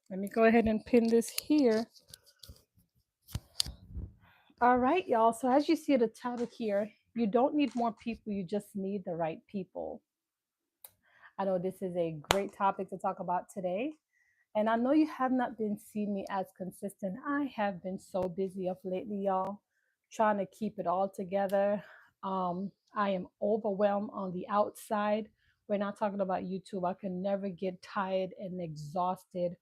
Let me go ahead and pin this here. All right, y'all. So as you see the title here, you don't need more people, you just need the right people. I know this is a great topic to talk about today. And I know you have not been seeing me as consistent. I have been so busy of lately, y'all, trying to keep it all together. I am overwhelmed on the outside. We're not talking about YouTube. I can never get tired and exhausted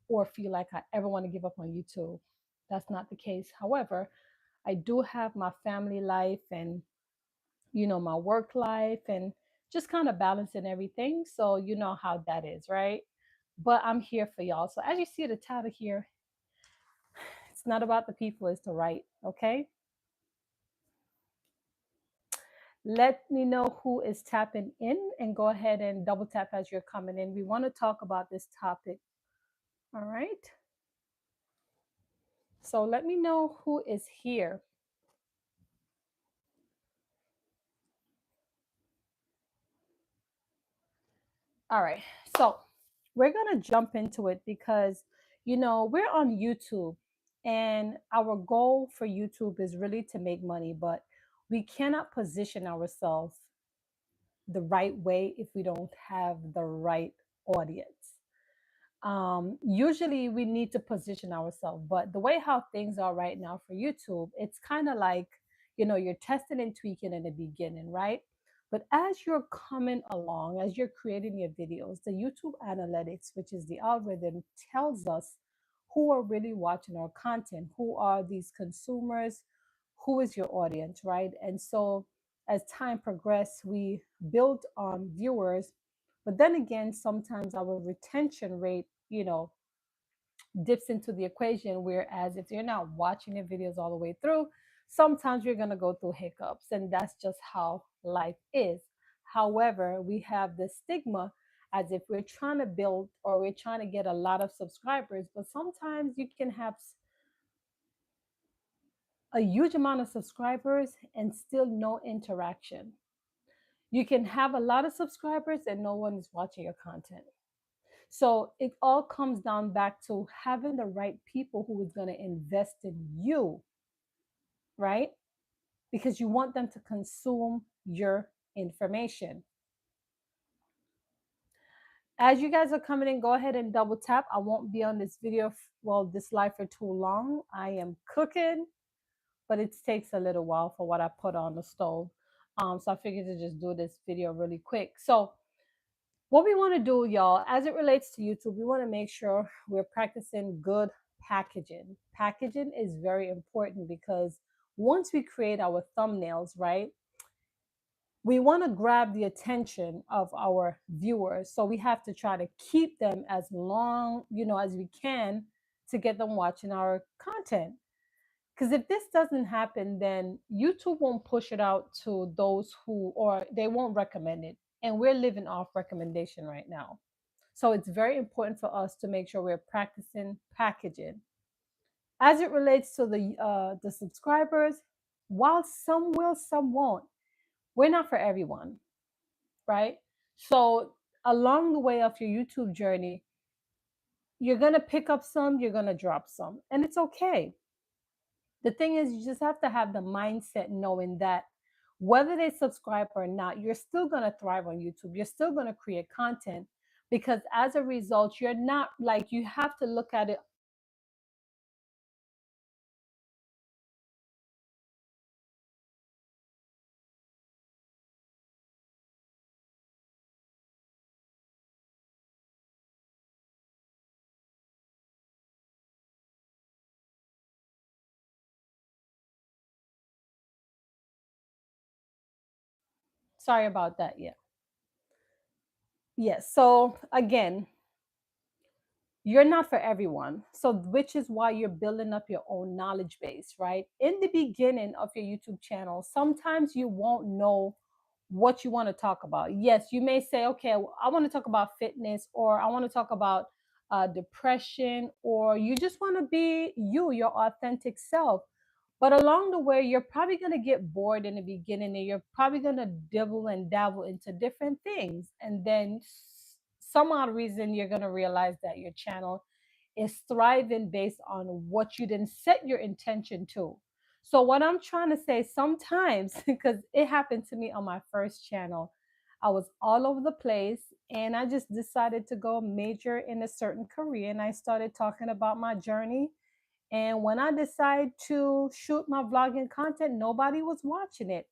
or feel like I ever want to give up on YouTube. That's not the case. However, I do have my family life and my work life and just kind of balancing everything. So you know how that is, right? But I'm here for y'all. So as you see the title here, it's not about the people, it's the right. Okay. Let me know who is tapping in and go ahead and double tap as you're coming in. We want to talk about this topic. All right. So let me know who is here. All right. So we're going to jump into it because, we're on YouTube and our goal for YouTube is really to make money, but we cannot position ourselves the right way if we don't have the right audience. Usually we need to position ourselves, but the way how things are right now for YouTube, it's kind of like, you're testing and tweaking in the beginning, right? But as you're coming along, as you're creating your videos, the YouTube analytics, which is the algorithm, tells us who are really watching our content, who are these consumers, who is your audience, right? And so as time progresses, we build on viewers, but then again, sometimes our retention rate, dips into the equation. Whereas if you're not watching your videos all the way through, sometimes you're going to go through hiccups, and that's just how life is. However, we have the stigma as if we're trying to build or we're trying to get a lot of subscribers, but sometimes you can have a huge amount of subscribers and still no interaction. You can have a lot of subscribers and no one is watching your content. So it all comes down back to having the right people who is going to invest in you, right? Because you want them to consume your information. As you guys are coming in, go ahead and double tap. I won't be on this video, this live for too long. I am cooking, but it takes a little while for what I put on the stove. So I figured to just do this video really quick. So what we want to do, y'all, as it relates to YouTube, we want to make sure we're practicing good packaging. Packaging is very important because once we create our thumbnails, right, we want to grab the attention of our viewers. So we have to try to keep them as long, as we can to get them watching our content. Because if this doesn't happen, then YouTube won't push it out to those who, or they won't recommend it. And we're living off recommendation right now. So it's very important for us to make sure we're practicing packaging. As it relates to the subscribers, while some will, some won't, we're not for everyone, right? So along the way of your YouTube journey, you're gonna pick up some, you're gonna drop some, and it's okay. The thing is, you just have to have the mindset knowing that whether they subscribe or not, you're still going to thrive on YouTube. You're still going to create content because as a result, you're not like you have to look at it. Sorry about that. Yeah. Yes. So again, you're not for everyone. So, which is why you're building up your own knowledge base, right? In the beginning of your YouTube channel, sometimes you won't know what you want to talk about. Yes, you may say, okay, I want to talk about fitness, or I want to talk about depression, or you just want to be you, your authentic self. But along the way, you're probably going to get bored in the beginning and you're probably going to dibble and dabble into different things. And then some odd reason, you're going to realize that your channel is thriving based on what you didn't set your intention to. So what I'm trying to say, sometimes, because it happened to me on my first channel, I was all over the place and I just decided to go major in a certain career, and I started talking about my journey. And when I decided to shoot my vlogging content, nobody was watching it.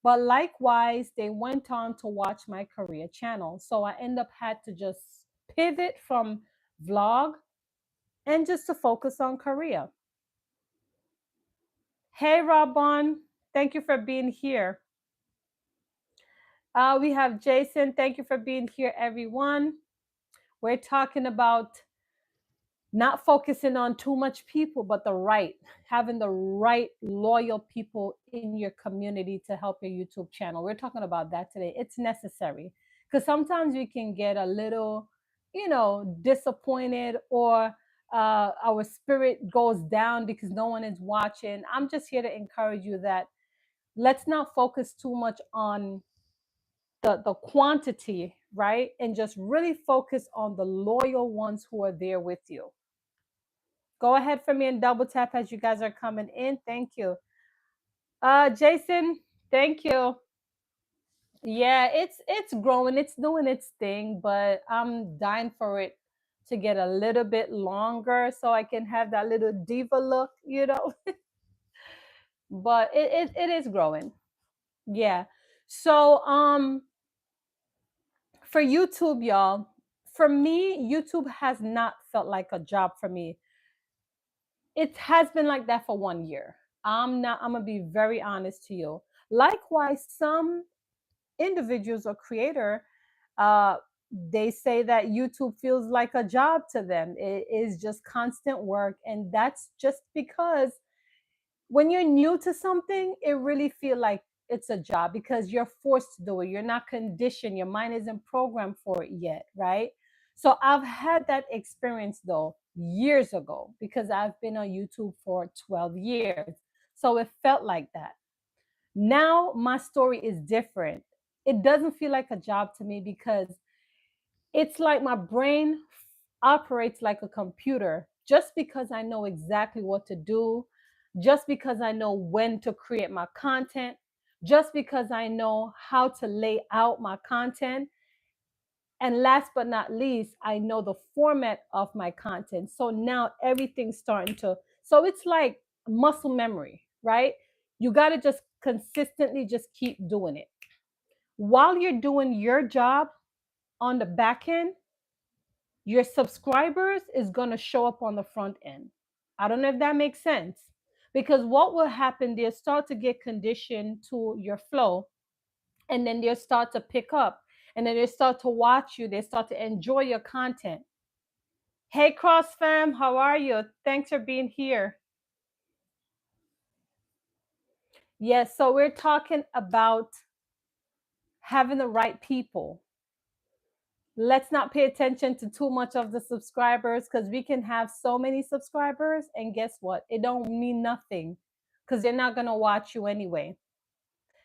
But likewise, they went on to watch my career channel. So I end up had to just pivot from vlog and just to focus on career. Hey, Robon, thank you for being here. We have Jason. Thank you for being here, everyone. We're talking about not focusing on too much people, but having the right loyal people in your community to help your YouTube channel. We're talking about that today. It's necessary because sometimes we can get a little, disappointed, or our spirit goes down because no one is watching. I'm just here to encourage you that let's not focus too much on the quantity, right? And just really focus on the loyal ones who are there with you. Go ahead for me and double tap as you guys are coming in. Thank you. Jason, thank you. Yeah, it's growing, it's doing its thing, but I'm dying for it to get a little bit longer so I can have that little diva look. But it is growing. Yeah. So for YouTube, y'all, for me, YouTube has not felt like a job for me. It has been like that for 1 year. I'm gonna be very honest to you. Likewise, some individuals or creator, uh, they say that YouTube feels like a job to them. It is just constant work, and that's just because when you're new to something, it really feel like it's a job because you're forced to do it. You're not conditioned. Your mind isn't programmed for it yet, right? So I've had that experience though years ago because I've been on YouTube for 12 years. So it felt like that. Now my story is different. It doesn't feel like a job to me because it's like my brain operates like a computer. Just because I know exactly what to do, just because I know when to create my content, just because I know how to lay out my content, and last but not least, I know the format of my content. So now everything's starting to, so it's like muscle memory, right? You got to just consistently just keep doing it. While you're doing your job on the back end, your subscribers is going to show up on the front end. I don't know if that makes sense. Because what will happen, they'll start to get conditioned to your flow, and then they'll start to pick up, and then they start to watch you, they start to enjoy your content. Hey, Cross Fam, how are you? Thanks for being here. Yes, so we're talking about having the right people. Let's not pay attention to too much of the subscribers because we can have so many subscribers, and guess what? It don't mean nothing because they're not going to watch you anyway.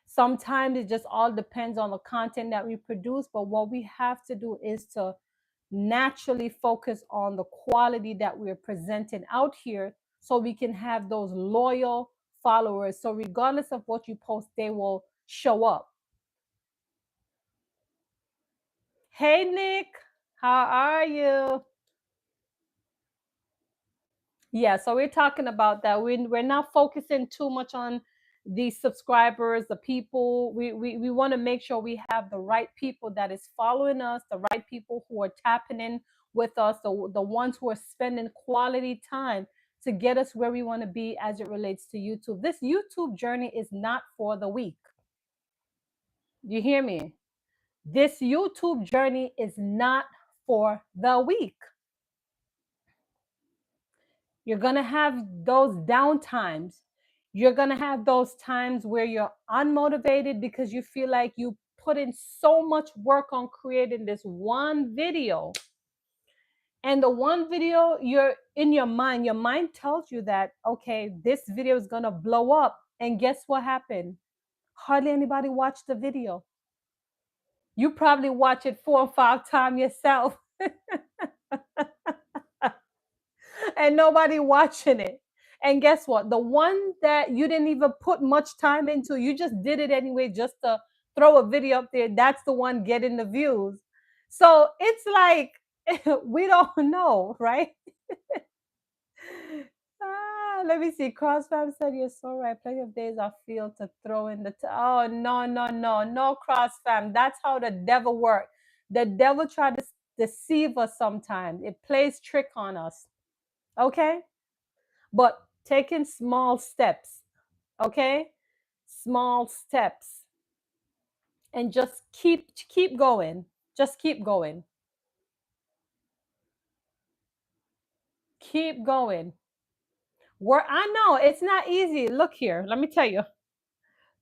Sometimes it just all depends on the content that we produce, but what we have to do is to naturally focus on the quality that we're presenting out here so we can have those loyal followers. So regardless of what you post, they will show up. Hey, Nick, how are you? Yeah, so we're talking about that. We're not focusing too much on the subscribers, the people. We want to make sure we have the right people that is following us, the right people who are tapping in with us, the ones who are spending quality time to get us where we want to be as it relates to YouTube. This YouTube journey is not for the weak. You hear me? This YouTube journey is not for the weak. You're going to have those down times. You're going to have those times where you're unmotivated because you feel like you put in so much work on creating this one video. And the one video, you're in your mind tells you that, okay, this video is going to blow up. And guess what happened? Hardly anybody watched the video. You probably watch it 4 or 5 times yourself. and nobody watching it. And guess what? The one that you didn't even put much time into, you just did it anyway just to throw a video up there. That's the one getting the views. So it's like we don't know, right? Let me see. Crossfam said you're so right. Plenty of days I feel to throw in the. Oh no, no, no, no, Crossfam. That's how the devil works. The devil try to deceive us sometimes. It plays trick on us. Okay, but taking small steps. Okay, small steps, and just keep going. Just keep going. Keep going. Where I know it's not easy. Look here. Let me tell you.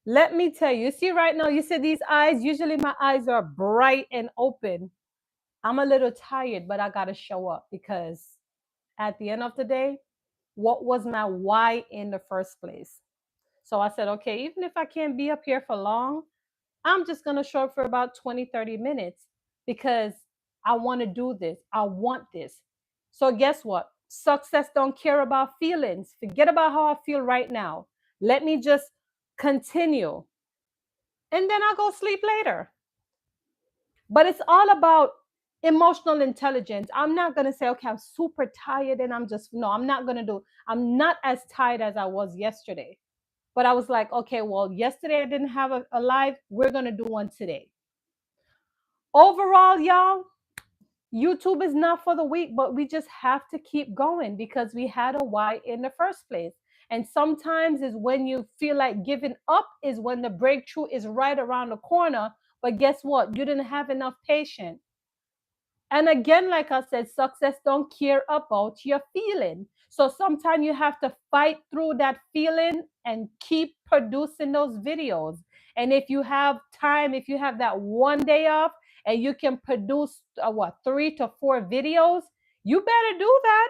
Let me tell you, see right now, you see these eyes? Usually my eyes are bright and open. I'm a little tired, but I got to show up because at the end of the day, what was my why in the first place? So I said, okay, even if I can't be up here for long, I'm just going to show up for about 20, 30 minutes because I want to do this. I want this. So guess what? Success don't care about feelings. Forget about how I feel right now. Let me just continue and then I'll go sleep later. But it's all about emotional intelligence. I'm not going to say, okay, I'm super tired and no, I'm not going to do, I'm not as tired as I was yesterday. But I was like, okay, well, yesterday I didn't have a live. We're going to do one today. Overall, y'all, YouTube is not for the weak, but we just have to keep going because we had a why in the first place. And sometimes is when you feel like giving up is when the breakthrough is right around the corner. But guess what? You didn't have enough patience. And again, like I said, success don't care about your feeling. So sometimes you have to fight through that feeling and keep producing those videos. And if you have time, if you have that one day off and you can produce 3 to 4 videos, you better do that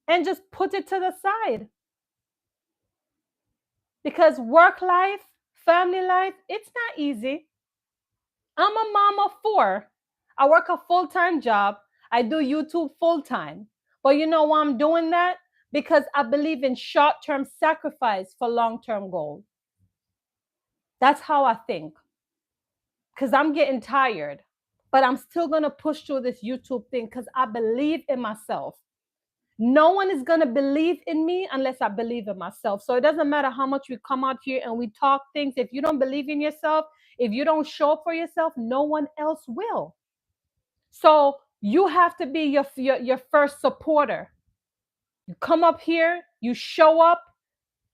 and just put it to the side. Because work life, family life, it's not easy. I'm a mom of 4. I work a full-time job. I do YouTube full-time. But you know why I'm doing that? Because I believe in short-term sacrifice for long-term goals. That's how I think. Because I'm getting tired. But I'm still going to push through this YouTube thing because I believe in myself. No one is going to believe in me unless I believe in myself. So it doesn't matter how much we come out here and we talk things. If you don't believe in yourself, if you don't show up for yourself, no one else will. So you have to be your first supporter. You come up here, you show up,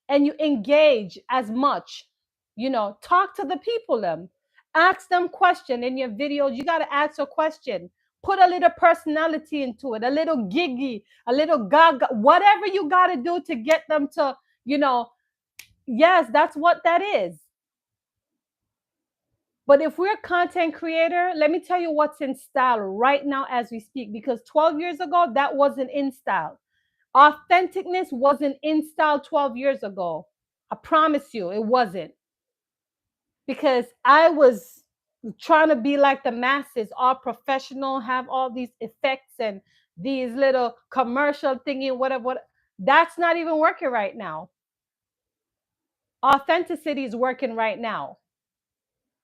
and you engage as much. Talk to the people them. Ask them question in your videos. You got to ask a question. Put a little personality into it, a little giggy, a little gaga, whatever you got to do to get them to, yes, that's what that is. But if we're a content creator, let me tell you what's in style right now as we speak, because 12 years ago, that wasn't in style. Authenticness wasn't in style 12 years ago. I promise you, it wasn't. Because I was trying to be like the masses, all professional, have all these effects and these little commercial thingy, whatever. That's not even working right now. Authenticity is working right now.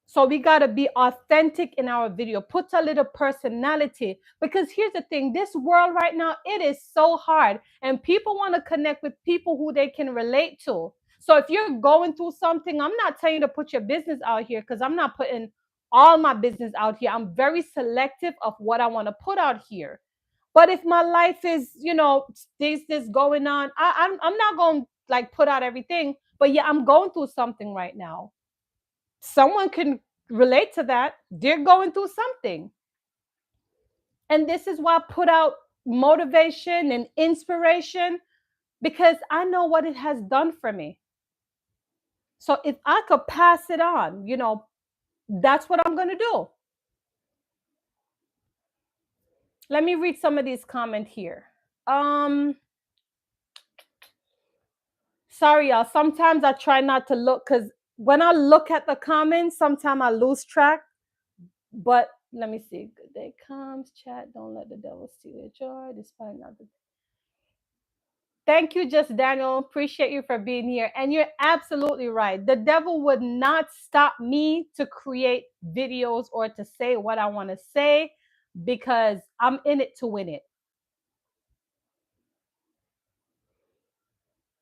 So we got to be authentic in our video, put a little personality. Because here's the thing, this world right now, it is so hard. And people want to connect with people who they can relate to. So if you're going through something, I'm not telling you to put your business out here because I'm not putting all my business out here. I'm very selective of what I want to put out here. But if my life is, this going on, I'm not going to like put out everything. But yeah, I'm going through something right now. Someone can relate to that. They're going through something. And this is why I put out motivation and inspiration because I know what it has done for me. So if I could pass it on, that's what I'm going to do. Let me read some of these comments here. Sorry, y'all. Sometimes I try not to look because when I look at the comments, sometimes I lose track. But let me see. Good day comes, chat. Don't let the devil steal your joy, despite not the. Thank you, Just Daniel. Appreciate you for being here. And you're absolutely right. The devil would not stop me to create videos or to say what I want to say because I'm in it to win it.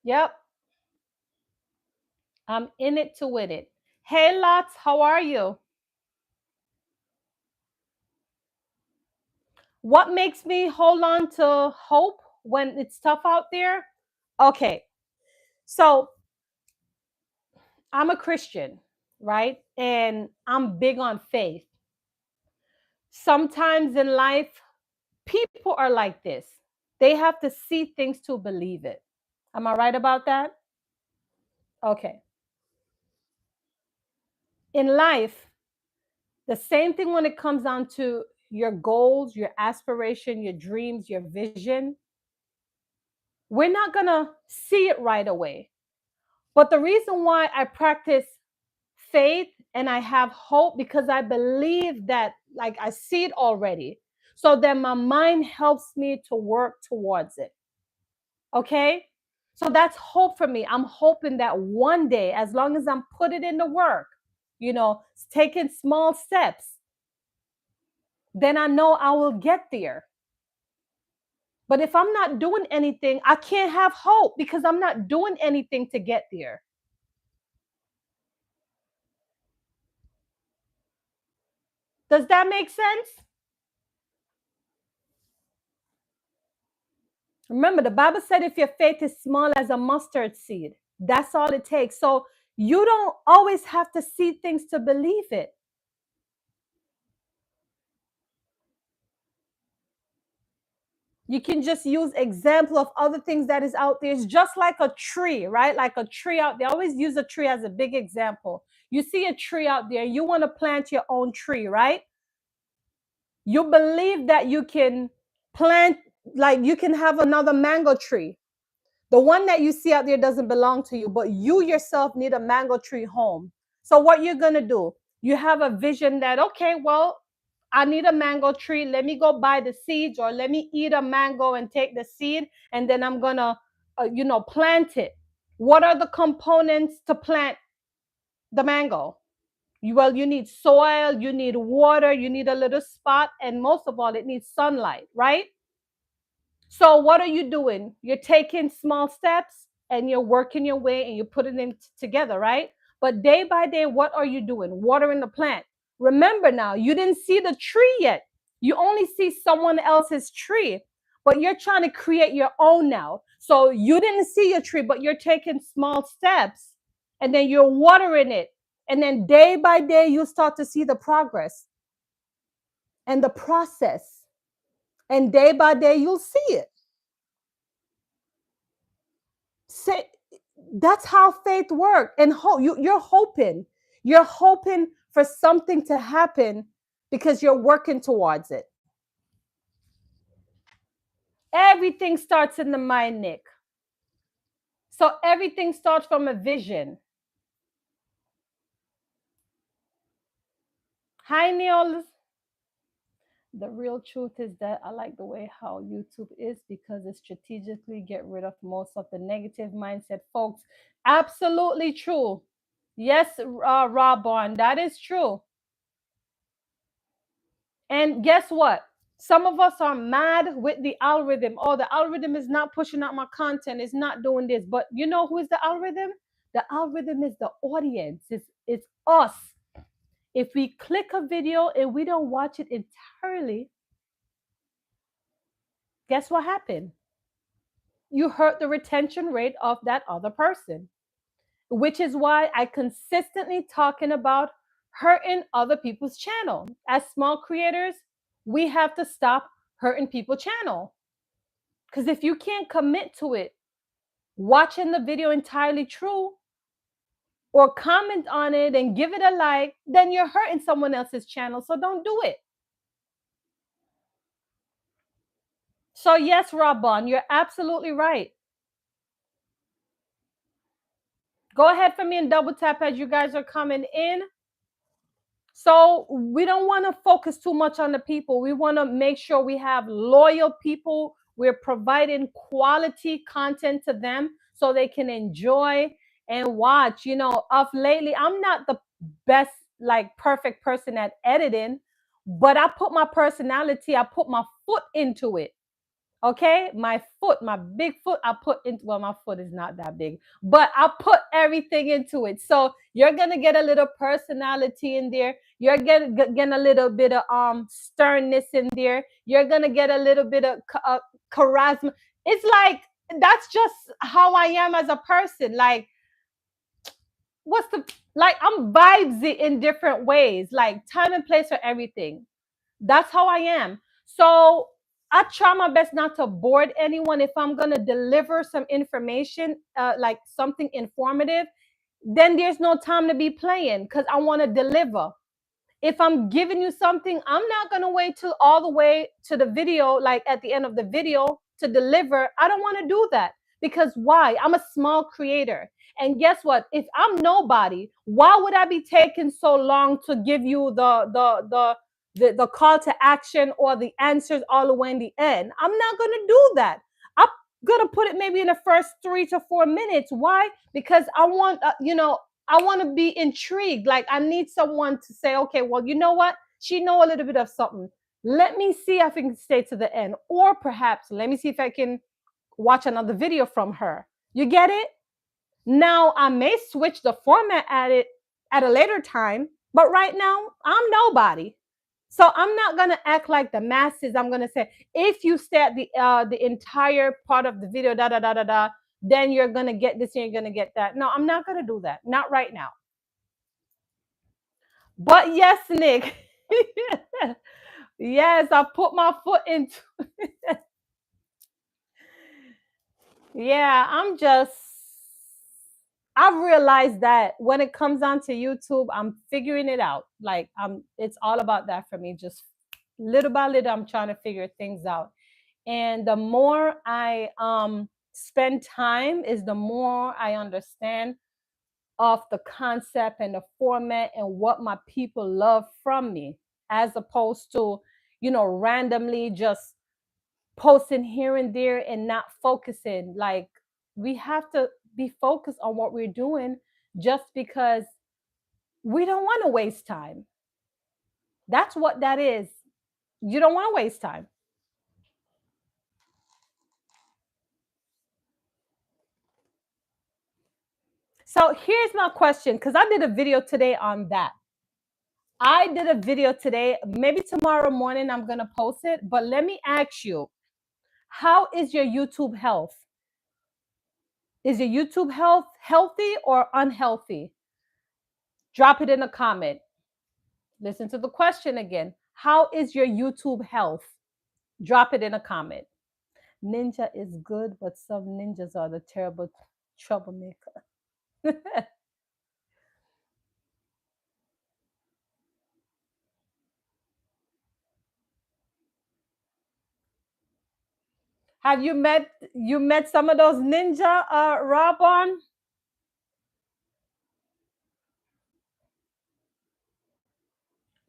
Yep, I'm in it to win it. Hey, Lots, how are you? What makes me hold on to hope when it's tough out there? Okay, so I'm a Christian, right? And I'm big on faith. Sometimes in life, people are like this. They have to see things to believe it. Am I right about that? Okay. In life, the same thing when it comes down to your goals, your aspiration, your dreams, your vision. We're not going to see it right away. But the reason why I practice faith and I have hope because I believe that, like, I see it already. So then my mind helps me to work towards it. Okay. So that's hope for me. I'm hoping that one day, as long as I'm putting in the work, taking small steps, then I know I will get there. But if I'm not doing anything, I can't have hope because I'm not doing anything to get there. Does that make sense? Remember, the Bible said if your faith is small as a mustard seed, that's all it takes. So you don't always have to see things to believe it. You can just use example of other things that is out there. It's just like a tree, right? Like a tree out there. I always use a tree as a big example. You see a tree out there, you want to plant your own tree, right? You believe that you can plant, like you can have another mango tree. The one that you see out there doesn't belong to you, but you yourself need a mango tree home. So what you're going to do, you have a vision that, okay, well, I need a mango tree. Let me go buy the seeds or let me eat a mango and take the seed and then I'm going to plant it. What are the components to plant the mango? You need soil, you need water, you need a little spot, and most of all, it needs sunlight, right? So what are you doing? You're taking small steps and you're working your way and you're putting them together, right? But day by day, what are you doing? Watering the plant. Remember now, you didn't see the tree yet. You only see someone else's tree, but you're trying to create your own now. So you didn't see your tree, but you're taking small steps and then you're watering it. And then day by day, you start to see the progress and the process. And day by day, you'll see it. Say, that's how faith works. And hope you're hoping for something to happen because you're working towards it. Everything starts in the mind, Nick. So everything starts from a vision. Hi, Neil. The real truth is that I like the way how YouTube is because it strategically get rid of most of the negative mindset, folks. Absolutely true. Yes, Rob Bond, that is true. And guess what? Some of us are mad with the algorithm. Oh, the algorithm is not pushing out my content, it's not doing this. But you know who is the algorithm? The algorithm is the audience, it's us. If we click a video and we don't watch it entirely, guess what happened? You hurt the retention rate of that other person, which is why I consistently talking about hurting other people's channel. As small creators, we have to stop hurting people's channel. Because if you can't commit to it, watching the video entirely true or comment on it and give it a like, then you're hurting someone else's channel. So don't do it. So yes, Robon, you're absolutely right. Go ahead for me and double tap as you guys are coming in. So we don't want to focus too much on the people. We want to make sure we have loyal people. We're providing quality content to them so they can enjoy and watch. Of lately, I'm not the best, like perfect person at editing, but I put my personality, I put my foot into it. Okay, my foot, my big foot, I put into, well, my foot is not that big, but I put everything into it. So you're gonna get a little personality in there. You're getting a little bit of sternness in there. You're gonna get a little bit of charisma. It's like that's just how I am as a person. Like, what's the like? I'm vibesy in different ways. Like time and place for everything. That's how I am. So I try my best not to board anyone. If I'm going to deliver some information, like something informative, then there's no time to be playing because I want to deliver. If I'm giving you something, I'm not going to wait till all the way to the video, like at the end of the video to deliver. I don't want to do that because why? I'm a small creator. And guess what? If I'm nobody, why would I be taking so long to give you the call to action or the answers all the way in the end? I'm not going to do that. I'm going to put it maybe in the first 3 to 4 minutes. Why? Because I want, I want to be intrigued. Like I need someone to say, okay, well, you know what? She know a little bit of something. Let me see if I can stay to the end. Or perhaps let me see if I can watch another video from her. You get it? Now I may switch the format at a later time, but right now I'm nobody. So I'm not gonna act like the masses. I'm gonna say if you stay at the entire part of the video, da da da da da, then you're gonna get this and you're gonna get that. No, I'm not gonna do that. Not right now. But yes, Nick. Yes, I put my foot into. Yeah, I've realized that when it comes down to YouTube, I'm figuring it out. Like it's all about that for me. Just little by little, I'm trying to figure things out. And the more I spend time is the more I understand of the concept and the format and what my people love from me, as opposed to, randomly just posting here and there and not focusing. Like we have to be focused on what we're doing just because we don't want to waste time. That's what that is. You don't want to waste time. So here's my question, because I did a video today on that. I did a video today. Maybe tomorrow morning I'm going to post it. But let me ask you, how is your YouTube health? Is your YouTube health healthy or unhealthy? Drop it in a comment. Listen to the question again. How is your YouTube health? Drop it in a comment. Ninja is good, but some ninjas are the terrible troublemaker. Have you met some of those ninja, Rob on?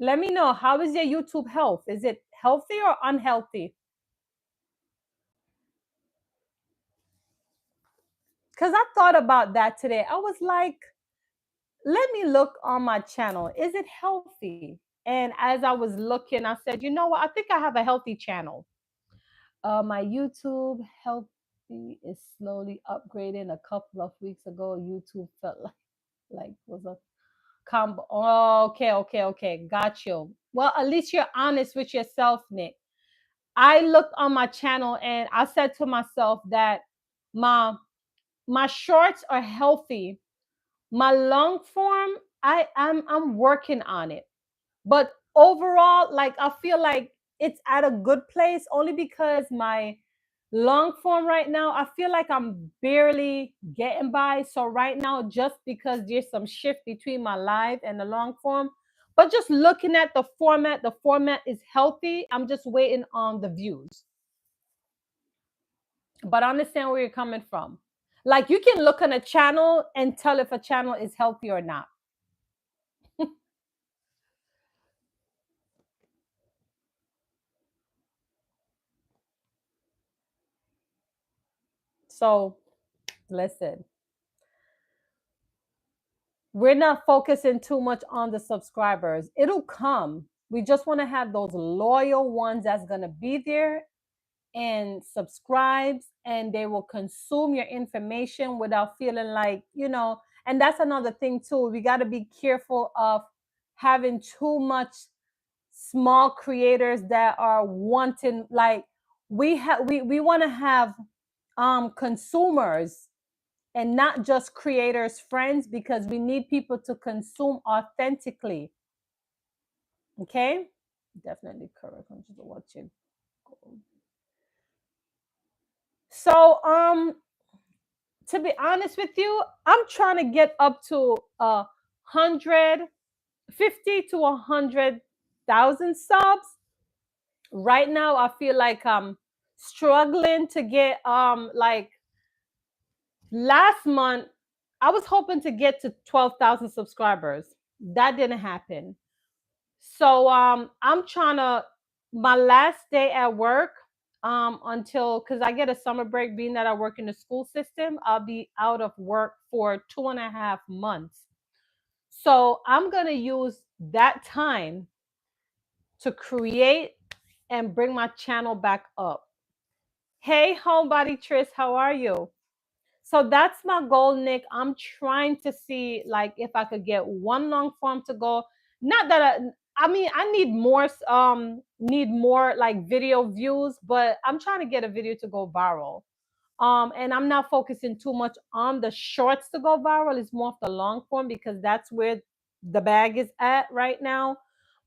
Let me know, how is your YouTube health? Is it healthy or unhealthy? Because I thought about that today. I was like, let me look on my channel. Is it healthy? And as I was looking, I said, you know what? I think I have a healthy channel. My YouTube healthy is slowly upgrading. A couple of weeks ago, YouTube felt like was a combo. Oh, okay, okay, okay. Got you. Well, at least you're honest with yourself, Nick. I looked on my channel and I said to myself that my my shorts are healthy. My long form, I'm working on it. But overall, like I feel like it's at a good place only because my long form right now, I feel like I'm barely getting by. So right now, just because there's some shift between my live and the long form, but just looking at the format is healthy. I'm just waiting on the views. But I understand where you're coming from. Like you can look on a channel and tell if a channel is healthy or not. So listen, we're not focusing too much on the subscribers. It'll come. We just want to have those loyal ones that's going to be there and subscribes, and they will consume your information without feeling like, and that's another thing too. We got to be careful of having too much small creators that are wanting, like, we want to have consumers and not just creators friends, because we need people to consume authentically. Okay, definitely correct. I'm just watching. So to be honest with you, I'm trying to get up to 150 to 100,000 subs. Right now I feel like I'm struggling to get like last month I was hoping to get to 12,000 subscribers. That didn't happen. So I'm trying to, my last day at work, until, because I get a summer break, being that I work in the school system, I'll be out of work for 2.5 months. So I'm gonna use that time to create and bring my channel back up. Hey, homebody Tris, how are you? So that's my goal, Nick. I'm trying to see like if I could get one long form to go. Not that I mean I need more like video views, but I'm trying to get a video to go viral. And I'm not focusing too much on the shorts to go viral. It's more of the long form because that's where the bag is at right now.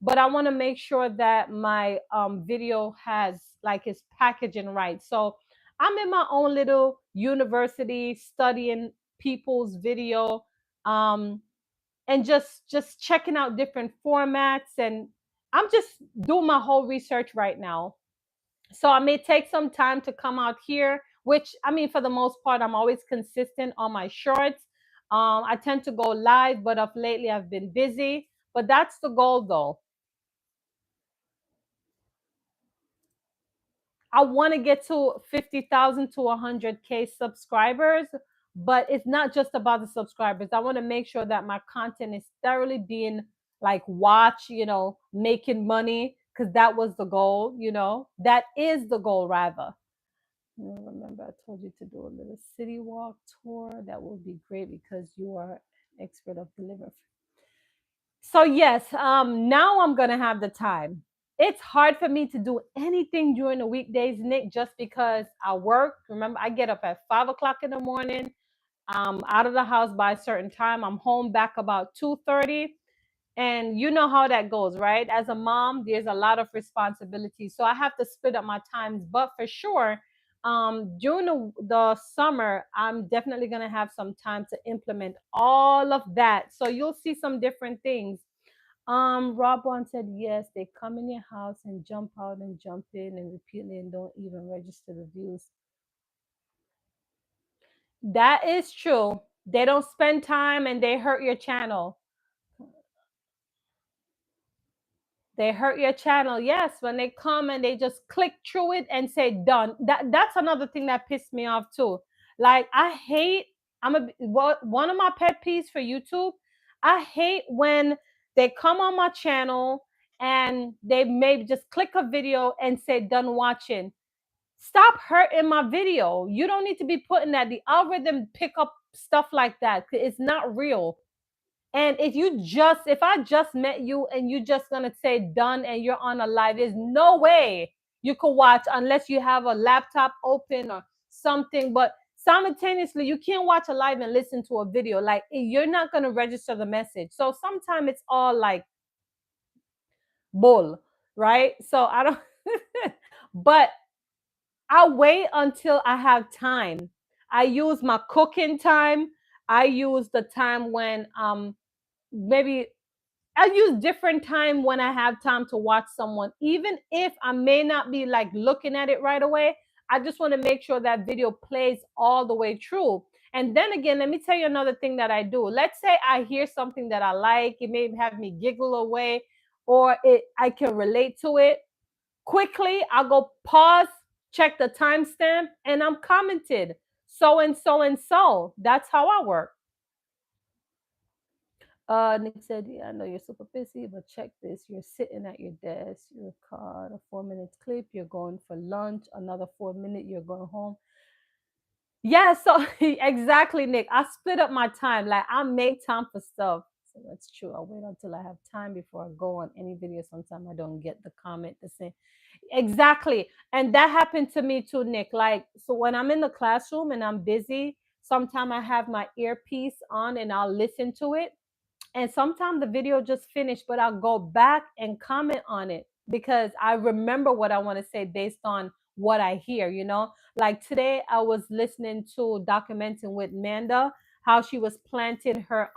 But I want to make sure that my video has like is packaging right. So I'm in my own little university studying people's video, um, and just checking out different formats, and I'm just doing my whole research right now. So I may take some time to come out here, which I mean, for the most part, I'm always consistent on my shorts. I tend to go live, but of lately I've been busy. But that's the goal, though. I want to get to 50,000 to 100K subscribers, but it's not just about the subscribers. I want to make sure that my content is thoroughly being like watched, making money, because that was the goal, that is the goal, rather. Remember, I told you to do a little city walk tour. That would be great because you are an expert of delivery. So yes, now I'm gonna have the time. It's hard for me to do anything during the weekdays, Nick, just because I work. Remember, I get up at 5 o'clock in the morning. I'm out of the house by a certain time. I'm home back about 2:30. And you know how that goes, right? As a mom, there's a lot of responsibility. So I have to split up my times. But for sure, during the summer, I'm definitely going to have some time to implement all of that. So you'll see some different things. Rob one said, yes, they come in your house and jump out and jump in and repeatedly and don't even register the views. That is true. They don't spend time and they hurt your channel. They hurt your channel. Yes, when they come and they just click through it and say done. That's another thing that pissed me off too. Like I hate, one of my pet peeves for YouTube. I hate when they come on my channel and they maybe just click a video and say done watching. Stop hurting my video. You don't need to be putting that. The algorithm pick up stuff like that. It's not real. And if I just met you and you just gonna say done and you're on a live, there's no way you could watch unless you have a laptop open or something. But simultaneously, you can't watch a live and listen to a video. Like you're not gonna register the message. So sometimes it's all like bull, right? So I don't but I'll wait until I have time. I use my cooking time. I use the time when maybe I use different time when I have time to watch someone, even if I may not be like looking at it right away. I just want to make sure that video plays all the way through. And then again, let me tell you another thing that I do. Let's say I hear something that I like, it may have me giggle away, or I can relate to it. Quickly, I'll go pause, check the timestamp, and I'm commented. so and so and so. That's how I work. Nick said, yeah, I know you're super busy, but check this. You're sitting at your desk, you're caught a 4 minute clip, you're going for lunch, another 4 minute, you're going home. Yeah, so exactly, Nick. I split up my time. Like I make time for stuff. So that's true. I wait until I have time before I go on any video. Sometimes I don't get the comment the same. Exactly. And that happened to me too, Nick. Like, so when I'm in the classroom and I'm busy, sometimes I have my earpiece on and I'll listen to it, and sometimes the video just finished, but I'll go back and comment on it because I remember what I want to say based on what I hear, you know. Like today I was listening to documenting with Manda how she was planting her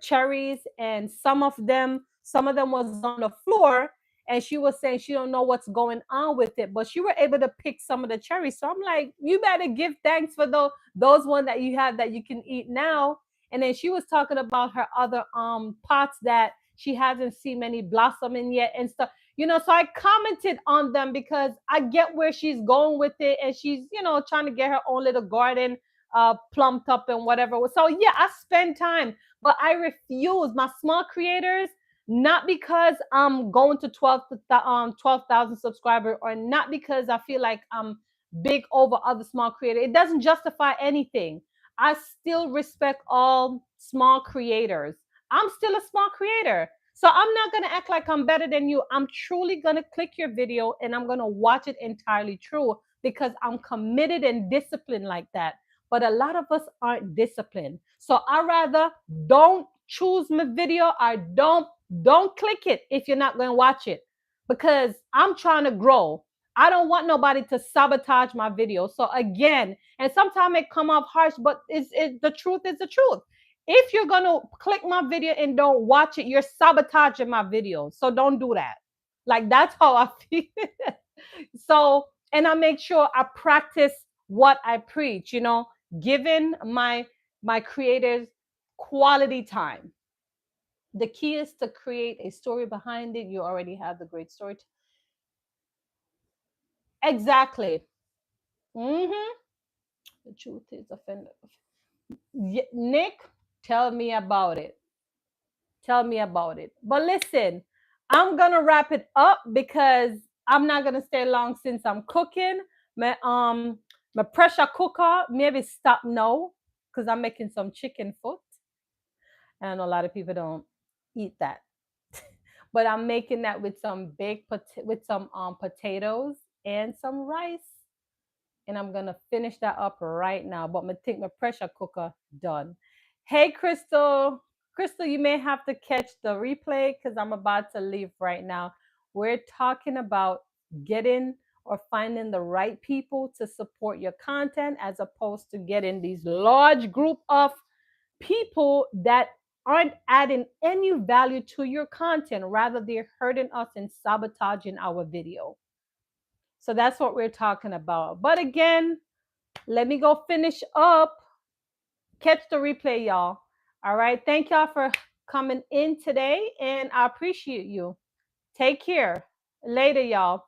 cherries, and some of them was on the floor, and she was saying she don't know what's going on with it, but she were able to pick some of the cherries. So I'm like, you better give thanks for those ones that you have that you can eat now. And then she was talking about her other pots that she hasn't seen many blossoming yet and stuff. You know, so I commented on them because I get where she's going with it, and she's, trying to get her own little garden plumped up and whatever. So yeah, I spend time, but I refuse my small creators, not because I'm going to 12,000 subscribers, or not because I feel like I'm big over other small creators. It doesn't justify anything. I still respect all small creators. I'm still a small creator. So I'm not going to act like I'm better than you. I'm truly going to click your video and I'm going to watch it entirely through because I'm committed and disciplined like that. But a lot of us aren't disciplined. So I rather don't choose my video, or don't click it if you're not going to watch it, because I'm trying to grow. I don't want nobody to sabotage my video. So again, and sometimes it come off harsh, but the truth is the truth. If you're gonna click my video and don't watch it, you're sabotaging my video. So don't do that. Like that's how I feel. So, and I make sure I practice what I preach, giving my creators quality time. The key is to create a story behind it. You already have the great story. Exactly. Mm-hmm. The truth is offended. Nick, tell me about it. Tell me about it. But listen, I'm gonna wrap it up because I'm not gonna stay long since I'm cooking. My pressure cooker maybe stop now because I'm making some chicken foot. And I know a lot of people don't eat that. But I'm making that with some with some potatoes and some rice, and I'm gonna finish that up right now. But I think my pressure cooker done. Hey, Crystal. Crystal, you may have to catch the replay because I'm about to leave right now. We're talking about getting or finding the right people to support your content, as opposed to getting these large group of people that aren't adding any value to your content. Rather, they're hurting us and sabotaging our video. So that's what we're talking about. But again, let me go finish up. Catch the replay, y'all. All right. Thank y'all for coming in today, and I appreciate you. Take care. Later, y'all.